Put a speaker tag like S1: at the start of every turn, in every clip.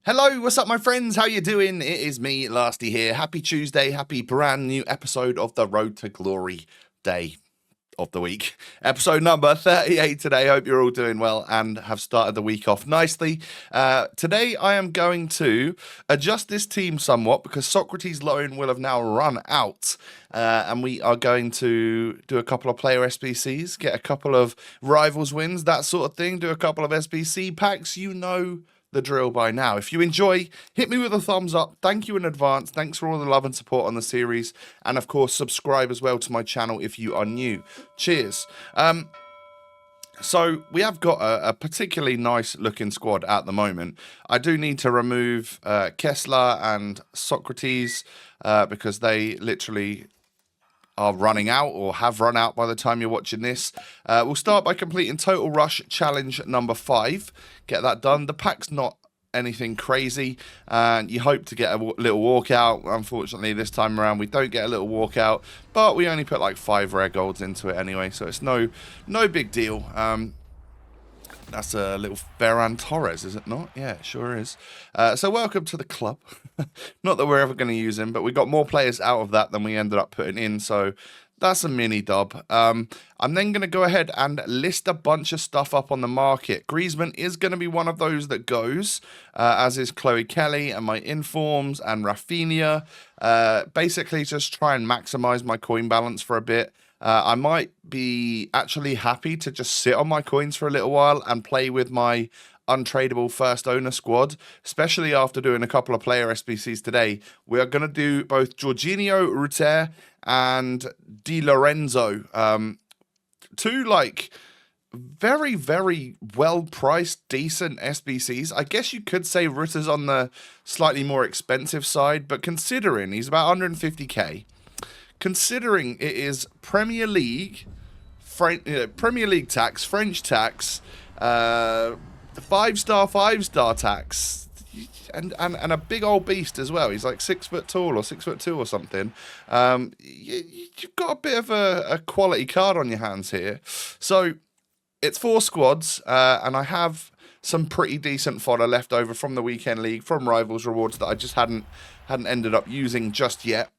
S1: Hello, what's up my friends? How you doing? It is me, Lasty here. Happy Tuesday, happy brand new episode of the Road to Glory day of the week. Episode number 38 today. Hope you're all doing well and have started the week off nicely. Today I am going to adjust this team somewhat because Socrates loan will have now run out. And we are going to do a couple of player SBCs, get a couple of rivals wins, that sort of thing, do a couple of SBC packs, you know the drill by now. If you enjoy, hit me with a thumbs up. Thank you in advance. Thanks for all the love and support on the series. And of course, subscribe as well to my channel if you are new. Cheers. So we have got a particularly nice looking squad at the moment. I do need to remove Kessler and Socrates because they literally are running out or have run out by the time you're watching this. We'll start by completing Total Rush Challenge number 5. Get that done. The pack's not anything crazy, and you hope to get a little walkout. Unfortunately, this time around, we don't get a little walkout, but we only put like 5 rare golds into it anyway, so it's no big deal. That's a little Ferran Torres, is it not? Yeah, it sure is. So welcome to the club. Not that we're ever going to use him, but we got more players out of that than we ended up putting in, so that's a mini dub. I'm then going to go ahead and list a bunch of stuff up on the market. Griezmann is going to be one of those that goes, as is Chloe Kelly and my Informs and Rafinha. Basically, just try and maximize my coin balance for a bit. I might be actually happy to just sit on my coins for a little while and play with my untradeable first owner squad, especially after doing a couple of player SBCs today. We are going to do both Jorginho, Rutter, and Di Lorenzo. Two like very, very well priced, decent SBCs. I guess you could say Rutter's on the slightly more expensive side, but considering he's about 150k. Considering it is Premier League tax, French tax, 5-star tax, and a big old beast as well. He's like 6 foot tall or 6'2" or something. You've got a bit of a quality card on your hands here. So it's 4 squads, and I have some pretty decent fodder left over from the weekend league, from Rivals rewards that I just hadn't ended up using just yet.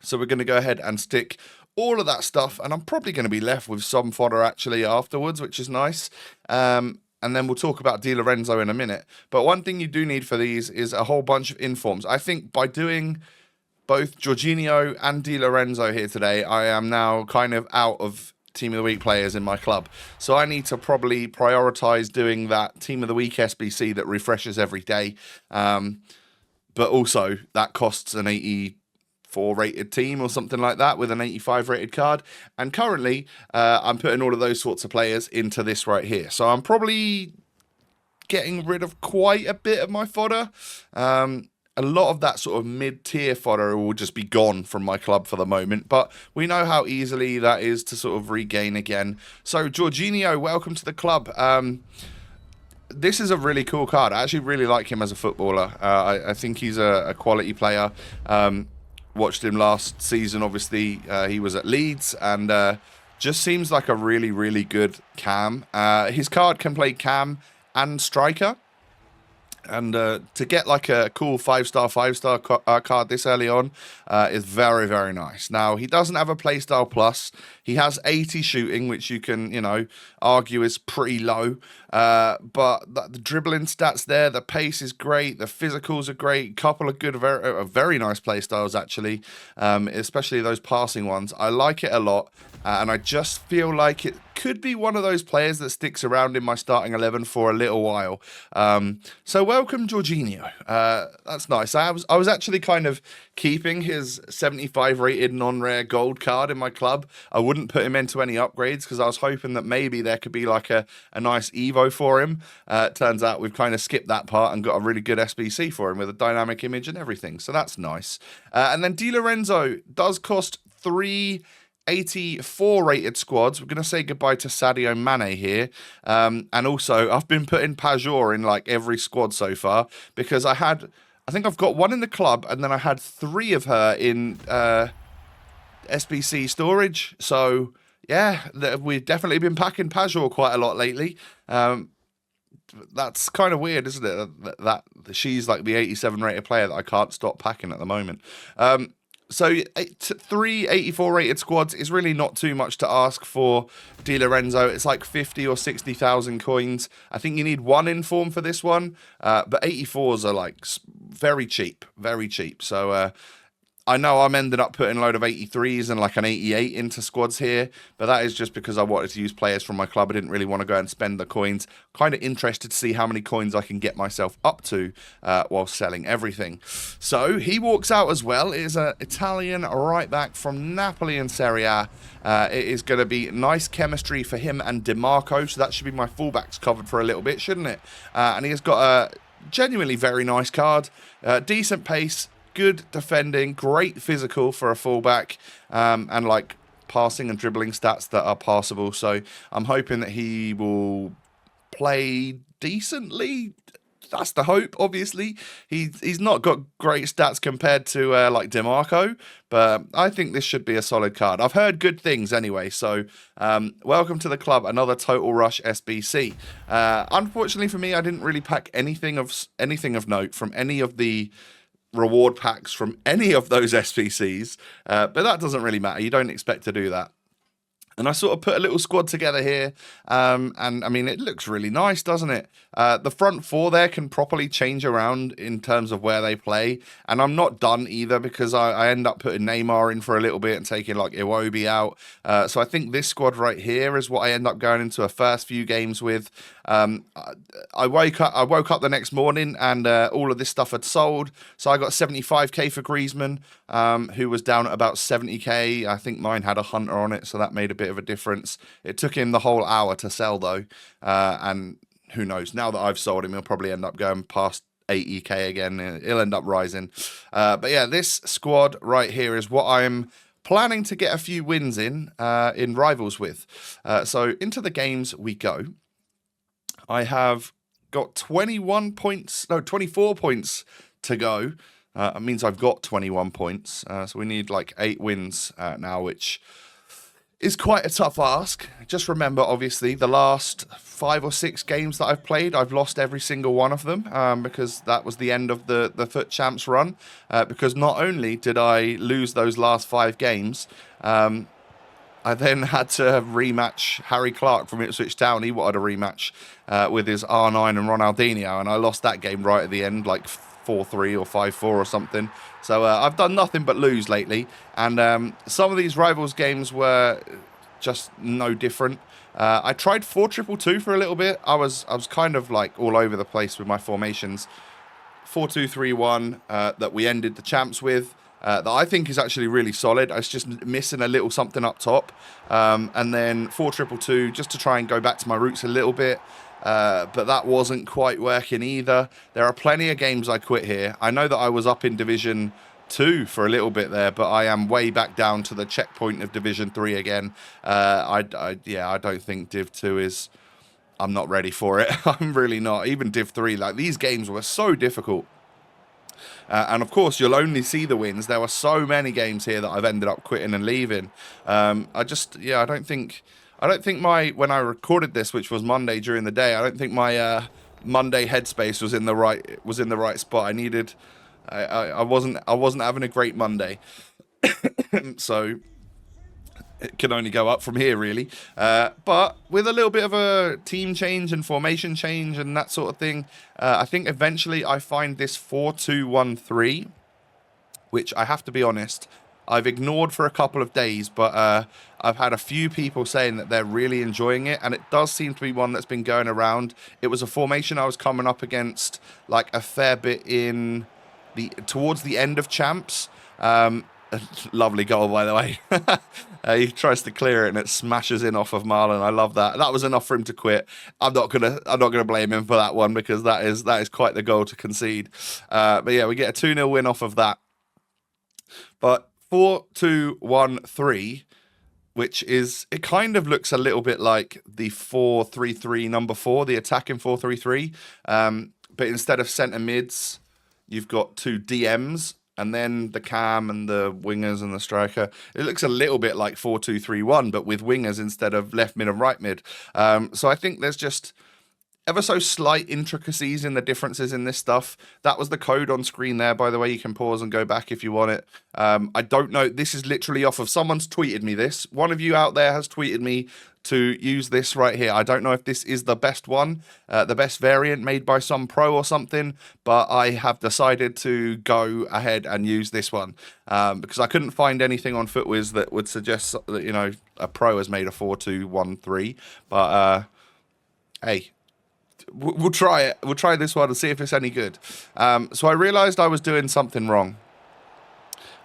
S1: So we're going to go ahead and stick all of that stuff, and I'm probably going to be left with some fodder actually afterwards, which is nice. And then we'll talk about Di Lorenzo in a minute. But one thing you do need for these is a whole bunch of informs. I think by doing both Jorginho and Di Lorenzo here today, I am now kind of out of Team of the Week players in my club. So I need to probably prioritize doing that Team of the Week SBC that refreshes every day. But also that costs an 84 rated team or something like that with an 85 rated card, and currently I'm putting all of those sorts of players into this right here, so I'm probably getting rid of quite a bit of my fodder. A lot of that sort of mid-tier fodder will just be gone from my club for the moment, but we know how easily that is to sort of regain again. So Jorginho, welcome to the club. This is a really cool card. I actually really like him as a footballer. I think he's a quality player. Watched him last season, obviously. He was at Leeds, and just seems like a really, really good cam. His card can play cam and striker. And to get like a cool 5-star card this early on is very, very nice. Now, he doesn't have a playstyle plus. He has 80 shooting, which you can, argue is pretty low. But the dribbling stats there, the pace is great. The physicals are great. Couple of good, very nice playstyles, actually, especially those passing ones. I like it a lot. And I just feel like it could be one of those players that sticks around in my starting 11 for a little while. So welcome, Jorginho. That's nice. I was actually kind of keeping his 75 rated non-rare gold card in my club. I wouldn't put him into any upgrades because I was hoping that maybe there could be like a nice Evo for him. Turns out we've kind of skipped that part and got a really good SBC for him with a dynamic image and everything. So that's nice. And then Di Lorenzo does cost 3 84 rated squads. We're going to say goodbye to Sadio Mane here. And also, I've been putting Pajor in like every squad so far because I think I've got 1 in the club and then I had 3 of her in SBC storage. So, yeah, we've definitely been packing Pajor quite a lot lately. that's kind of weird, isn't it? That she's like the 87 rated player that I can't stop packing at the moment. So 3 84 rated squads is really not too much to ask for Di Lorenzo. It's like 50 or 60,000 coins. I think you need 1 inform for this one, but 84s are like very cheap, very cheap. So I know I'm ending up putting a load of 83s and like an 88 into squads here, but that is just because I wanted to use players from my club. I didn't really want to go and spend the coins. Kind of interested to see how many coins I can get myself up to while selling everything. So he walks out as well. It is an Italian right back from Napoli in Serie A. It is going to be nice chemistry for him and DiMarco, so that should be my fullbacks covered for a little bit, shouldn't it? And he has got a genuinely very nice card, decent pace, good defending, great physical for a fullback, and like passing and dribbling stats that are passable. So I'm hoping that he will play decently. That's the hope, obviously. He's not got great stats compared to like DiMarco, but I think this should be a solid card. I've heard good things anyway, so welcome to the club, another Total Rush SBC. Unfortunately for me, I didn't really pack anything of note from any of the reward packs from any of those SBCs, but that doesn't really matter. You don't expect to do that. And I sort of put a little squad together here, and I mean, it looks really nice, doesn't it? The front four there can properly change around in terms of where they play, and I'm not done either because I end up putting Neymar in for a little bit and taking like Iwobi out. So I think this squad right here is what I end up going into a first few games with. I woke up the next morning and all of this stuff had sold, so I got 75k for Griezmann, who was down at about 70k. I think mine had a hunter on it, so that made a bit of a difference. It took him the whole hour to sell though, and who knows, now that I've sold him, he'll probably end up going past 80k again. He'll end up rising, but yeah, this squad right here is what I'm planning to get a few wins in rivals with. So into the games we go. I have got 24 points to go. It means I've got 21 points. So we need like 8 wins now, which is quite a tough ask. Just remember, obviously, the last 5 or 6 games that I've played, I've lost every single one of them because that was the end of the FUT Champs run. Because not only did I lose those last 5 games, I then had to rematch Harry Clark from Ipswich Town. He wanted a rematch with his R9 and Ronaldinho, and I lost that game right at the end, like 4-3 or 5-4 or something. So I've done nothing but lose lately, and some of these rivals games were just no different. I tried 4-2-2 for a little bit. I was kind of like all over the place with my formations. 4-2-3-1 that we ended the champs with. That I think is actually really solid. I was just missing a little something up top. And then 4-2-2 just to try and go back to my roots a little bit. But that wasn't quite working either. There are plenty of games I quit here. I know that I was up in Division 2 for a little bit there, but I am way back down to the checkpoint of Division 3 again. I don't think Div 2 is... I'm not ready for it. I'm really not. Even Div 3, like these games were so difficult. And of course, you'll only see the wins. There were so many games here that I've ended up quitting and leaving. I don't think when I recorded this, which was Monday during the day, I don't think my Monday headspace was in the right spot. I wasn't having a great Monday, so it can only go up from here, really. But with a little bit of a team change and formation change and that sort of thing, I think eventually I find this 4-2-1-3, which I have to be honest, I've ignored for a couple of days, but I've had a few people saying that they're really enjoying it, and it does seem to be one that's been going around. It was a formation I was coming up against like a fair bit towards the end of champs. Lovely goal, by the way. He tries to clear it and it smashes in off of Marlon. I love that. That was enough for him to quit. I'm not gonna blame him for that one because that is quite the goal to concede. But yeah, we get a 2-0 win off of that. But 4-2-1-3, which is, it kind of looks a little bit like the 4-3-3 number 4, the attacking 4-3-3. But instead of centre mids, you've got 2 DMs. And then the cam and the wingers and the striker. It looks a little bit like 4-2-3-1, but with wingers instead of left mid and right mid. So I think there's just... ever so slight intricacies in the differences in this stuff. That was the code on screen there, by the way. You can pause and go back if you want it. I don't know. This is literally off of someone's tweeted me this. One of you out there has tweeted me to use this right here. I don't know if this is the best one, the best variant made by some pro or something, but I have decided to go ahead and use this one because I couldn't find anything on FootWiz that would suggest that, you know, a pro has made a 4-2-1-3. But hey, we'll try it. We'll try this one and see if it's any good. So I realized I was doing something wrong.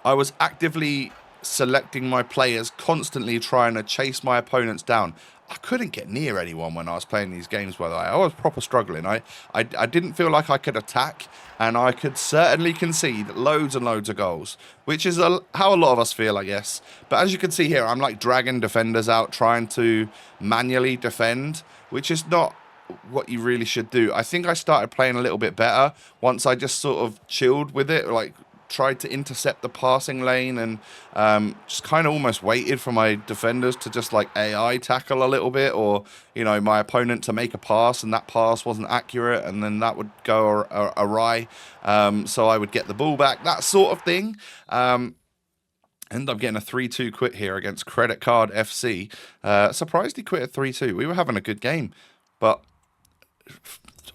S1: I was actively selecting my players, constantly trying to chase my opponents down. I couldn't get near anyone when I was playing these games, by the way. I was proper struggling. I didn't feel like I could attack, and I could certainly concede loads and loads of goals, which is how a lot of us feel, I guess. But as you can see here, I'm like dragging defenders out, trying to manually defend, which is not what you really should do. I think I started playing a little bit better once I just sort of chilled with it, like tried to intercept the passing lane and just kind of almost waited for my defenders to just like AI tackle a little bit, or, you know, my opponent to make a pass and that pass wasn't accurate and then that would go awry. So I would get the ball back, that sort of thing. End up getting a 3-2 quit here against Credit Card FC. Surprised he quit at 3-2. We were having a good game, but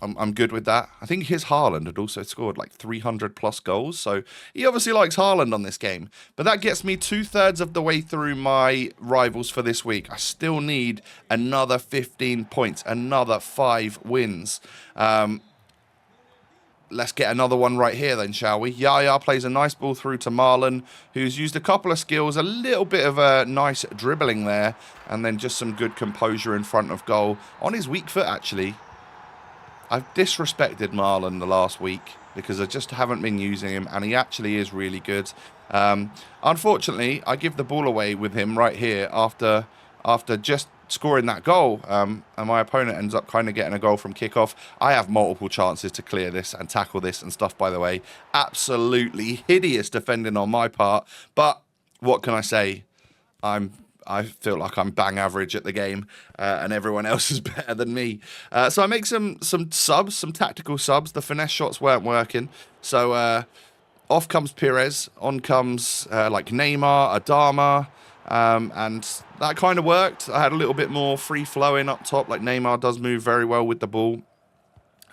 S1: I'm good with that. I think his Haaland had also scored like 300 plus goals, so he obviously likes Haaland on this game. But that gets me 2/3 of the way through my rivals for this week. I still need another 15 points, another 5 wins. Let's get another one right here then, shall we? Yaya plays a nice ball through to Marlon, who's used a couple of skills, a little bit of a nice dribbling there, and then just some good composure in front of goal. On his weak foot, actually. I've disrespected Marlon the last week because I just haven't been using him, and he actually is really good. Unfortunately, I give the ball away with him right here after just scoring that goal, and my opponent ends up kind of getting a goal from kickoff. I have multiple chances to clear this and tackle this and stuff, by the way. Absolutely hideous defending on my part, but what can I say? I feel like I'm bang average at the game, and everyone else is better than me. So I make some subs, some tactical subs. The finesse shots weren't working. So off comes Perez, on comes like Neymar, Adama, and that kind of worked. I had a little bit more free flowing up top, like Neymar does move very well with the ball.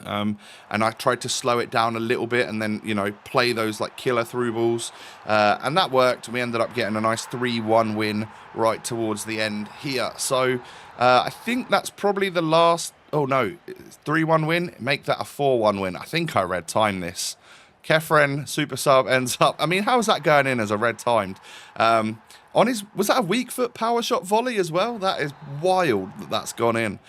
S1: And I tried to slow it down a little bit and then, you know, play those like killer through balls. And that worked. We ended up getting a nice 3-1 win right towards the end here. So I think that's probably the last... Oh, no. 3-1 win. Make that a 4-1 win. I think I red timed this. Kefren, super sub, ends up... I mean, how is that going in as a red timed? On his... Was that a weak foot power shot volley as well? That is wild that that's gone in.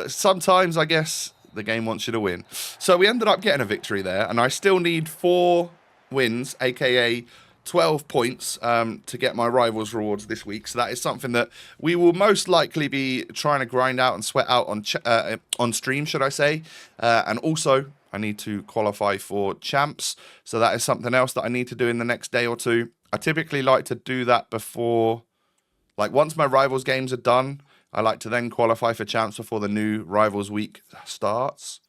S1: Sometimes, I guess... the game wants you to win. So we ended up getting a victory there, and I still need 4 wins, aka 12 points, to get my rivals rewards this week. So that is something that we will most likely be trying to grind out and sweat out on stream, should I say. And also, I need to qualify for champs. So that is something else that I need to do in the next day or two. I typically like to do that before, like once my rivals games are done, I like to then qualify for champs before the new Rivals Week starts.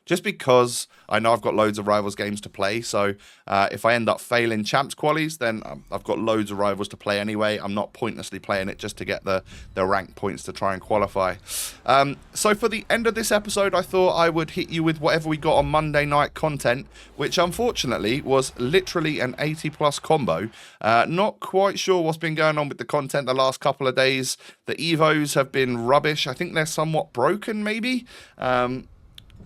S1: Just because I know I've got loads of Rivals games to play. So if I end up failing champs qualies, then I've got loads of Rivals to play anyway. I'm not pointlessly playing it just to get the rank points to try and qualify. So for the end of this episode, I thought I would hit you with whatever we got on Monday night content, which unfortunately was literally an 80+ combo. Not quite sure what's been going on with the content the last couple of days. The Evos have been rubbish. I think they're somewhat broken, maybe.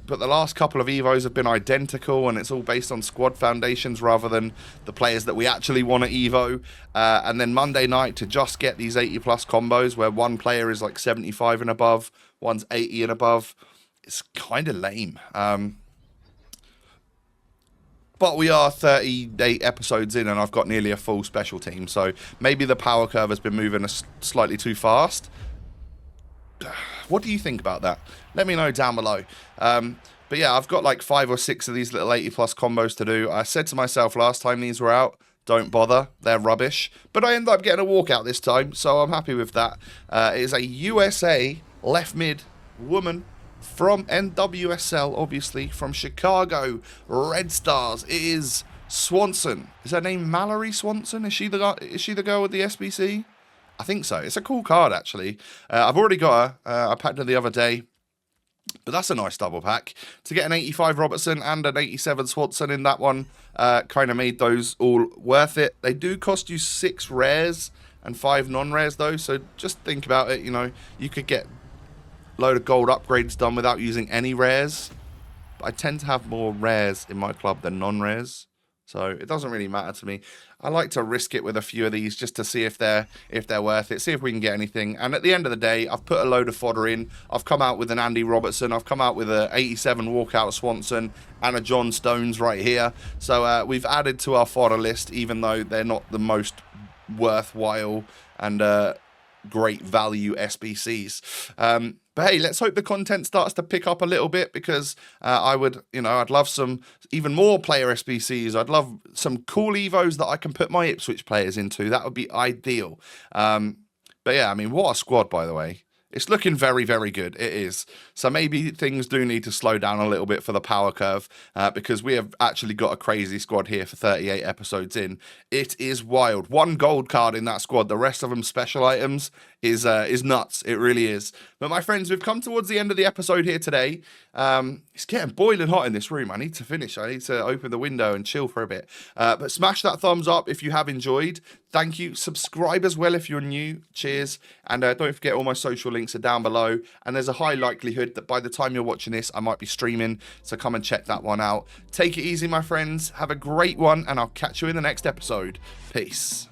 S1: But the last couple of Evos have been identical, and it's all based on squad foundations rather than the players that we actually want to Evo. And then Monday night to just get these 80+ combos where one player is like 75 and above, one's 80 and above. It's kind of lame. But we are 38 episodes in, and I've got nearly a full special team. So maybe the power curve has been moving slightly too fast. What do you think about that? Let me know down below. But yeah, I've got like 5 or 6 of these little 80+ combos to do. I said to myself last time these were out, don't bother, they're rubbish. But I ended up getting a walkout this time, so I'm happy with that. It is a USA left mid woman from NWSL, obviously, from Chicago Red Stars, it is Swanson. Is her name Mallory Swanson? Is she the girl with the SBC? I think so. It's a cool card, actually. I've already got her. I packed her the other day. But that's a nice double pack. To get an 85 Robertson and an 87 Swanson in that one kind of made those all worth it. They do cost you 6 rares and 5 non-rares though, so just think about it. You know, you could get a load of gold upgrades done without using any rares. But I tend to have more rares in my club than non-rares, so it doesn't really matter to me. I like to risk it with a few of these just to see if they're worth it, see if we can get anything. And at the end of the day, I've put a load of fodder in. I've come out with an Andy Robertson. I've come out with a 87 walkout Swanson and a John Stones right here. So we've added to our fodder list, even though they're not the most worthwhile and great value SBCs. But hey, let's hope the content starts to pick up a little bit, because I'd love some even more player SBCs. I'd love some cool Evos that I can put my Ipswich players into. That would be ideal. But yeah, I mean, what a squad, by the way. It's looking very, very good. It is. So maybe things do need to slow down a little bit for the power curve, because we have actually got a crazy squad here for 38 episodes in. It is wild. 1 gold card in that squad. The rest of them special items is nuts. It really is. But my friends, we've come towards the end of the episode here today. It's getting boiling hot in this room. I need to finish. I need to open the window and chill for a bit. But smash that thumbs up if you have enjoyed. Thank you. Subscribe as well if you're new. Cheers. And don't forget, all my social links are down below. And there's a high likelihood that by the time you're watching this, I might be streaming. So come and check that one out. Take it easy, my friends. Have a great one. And I'll catch you in the next episode. Peace.